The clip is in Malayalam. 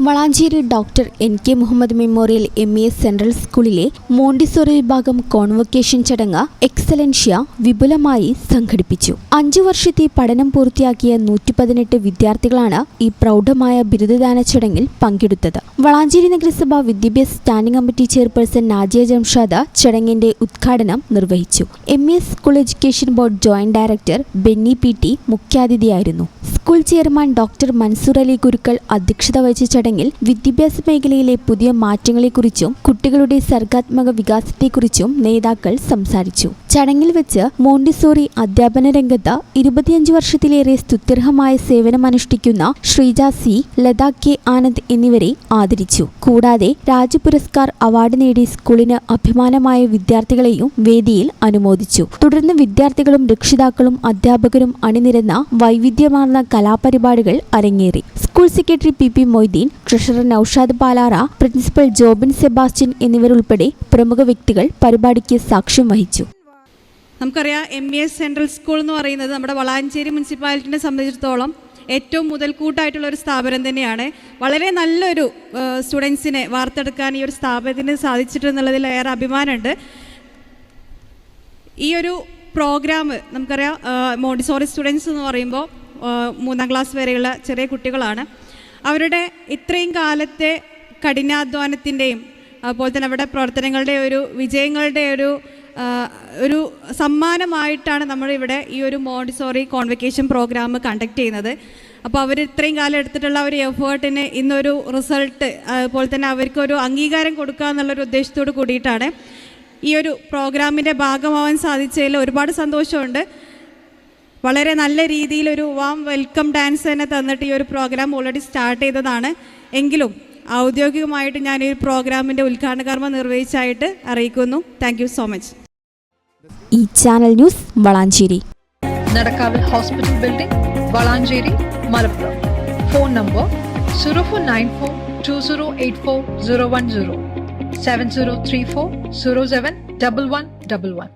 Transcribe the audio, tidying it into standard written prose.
Valanchery doctor N.K. Muhammad memorial MA central സ്കൂളിലെ മോണ്ടിസോറി വിഭാഗം കോൺവൊക്കേഷൻ ചടങ്ങ് എക്സലൻഷ്യ വിപുലമായി സംഘടിപ്പിച്ചു. 5 വർഷത്തെ പഠനം പൂർത്തിയാക്കിയ 118 വിദ്യാർത്ഥികളാണ് ഈ പ്രൗഢമായ ബിരുദദാന ചടങ്ങിൽ പങ്കെടുത്തത്. വളാഞ്ചേരി നഗരസഭ വിദ്യാഭ്യാസ standing committee chairperson Najiya Jamshad ചടങ്ങിന്റെ ഉദ്ഘാടനം നിർവഹിച്ചു. MA school education board joint director Benny PT മുഖ്യാതിഥിയായിരുന്നു. School chairman doctor Mansoor Ali Gurukkal അധ്യക്ഷത വഹിച്ച ചടങ്ങിൽ വിദ്യാഭ്യാസ മേഖലയിലെ പുതിയ മാറ്റങ്ങളെക്കുറിച്ചും കുട്ടികളുടെ സർഗാത്മക വികാസത്തെക്കുറിച്ചും നേതാക്കൾ സംസാരിച്ചു. ചടങ്ങിൽ വെച്ച് മോണ്ടിസോറി അധ്യാപന രംഗത്ത് 25 വർഷത്തിലേറെ സ്തുത്യർഹമായ സേവനമനുഷ്ഠിക്കുന്ന ശ്രീജ C, ലത K ആനന്ദ് എന്നിവരെ ആദരിച്ചു. കൂടാതെ രാജ്യ പുരസ്കാർ അവാർഡ് നേടി സ്കൂളിന് അഭിമാനമായ വിദ്യാർത്ഥികളെയും വേദിയിൽ അനുമോദിച്ചു. തുടർന്ന് വിദ്യാർത്ഥികളും രക്ഷിതാക്കളും അധ്യാപകരും അണിനിരന്ന വൈവിധ്യമാർന്ന കലാപരിപാടികൾ അരങ്ങേറി. School secretary PP Moideen, treasurer Noushad Palara, principal Jobin Sebastian എന്നിവരുൾപ്പെടെ പ്രമുഖ വ്യക്തികൾ പരിപാടിക്ക് സാക്ഷ്യം വഹിച്ചു. നമുക്കറിയാം MA സെൻട്രൽ സ്കൂൾ എന്ന് പറയുന്നത് നമ്മുടെ വളാഞ്ചേരി മുനിസിപ്പാലിറ്റിനെ സംബന്ധിച്ചിടത്തോളം ഏറ്റവും മുതൽക്കൂട്ടായിട്ടുള്ള ഒരു സ്ഥാപനം തന്നെയാണ്. വളരെ നല്ലൊരു സ്റ്റുഡൻസിനെ വാർത്തെടുക്കാൻ ഈ ഒരു സ്ഥാപനത്തിന് സാധിച്ചിട്ടുണ്ടെന്നുള്ളതിൽ ഏറെ അഭിമാനമുണ്ട്. ഈ ഒരു പ്രോഗ്രാം നമുക്കറിയാം മോണ്ടിസോറി സ്റ്റുഡൻസ് എന്ന് പറയുമ്പോൾ 3ാം ക്ലാസ് വരെയുള്ള ചെറിയ കുട്ടികളാണ്. അവരുടെ ഇത്രയും കാലത്തെ കഠിനാധ്വാനത്തിൻ്റെയും അതുപോലെ തന്നെ അവരുടെ പ്രവർത്തനങ്ങളുടെ ഒരു വിജയങ്ങളുടെ ഒരു സമ്മാനമായിട്ടാണ് നമ്മളിവിടെ ഈ ഒരു മോണ്ടിസോറി കോൺവൊക്കേഷൻ പ്രോഗ്രാം കണ്ടക്ട് ചെയ്യുന്നത്. അപ്പോൾ അവർ ഇത്രയും കാലം എടുത്തിട്ടുള്ള ഒരു എഫേർട്ടിന് ഇന്നൊരു റിസൾട്ട് അതുപോലെ തന്നെ അവർക്കൊരു അംഗീകാരം കൊടുക്കുക എന്നുള്ളൊരു ഉദ്ദേശത്തോട് കൂടിയിട്ടാണ് ഈ ഒരു പ്രോഗ്രാമിൻ്റെ ഭാഗമാവാൻ സാധിച്ചതിൽ ഒരുപാട് സന്തോഷമുണ്ട്. വളരെ നല്ല രീതിയിലൊരു വാം വെൽക്കം ഡാൻസ് തന്നെ തന്നിട്ട് ഈ ഒരു പ്രോഗ്രാം ഓൾറെഡി സ്റ്റാർട്ട് ചെയ്തതാണ്. എങ്കിലും ഔദ്യോഗികമായിട്ട് ഞാൻ ഈ പ്രോഗ്രാമിൻ്റെ ഉദ്ഘാടന കർമ്മം നിർവഹിച്ചായിട്ട് അറിയിക്കുന്നു. Thank you so much. ഈ ചാനൽ ന്യൂസ് വളാഞ്ചേരി. നടക്കാവിൽ hospital building, Valanchery, Malappuram. Phone number 04942084 010 7034 071111.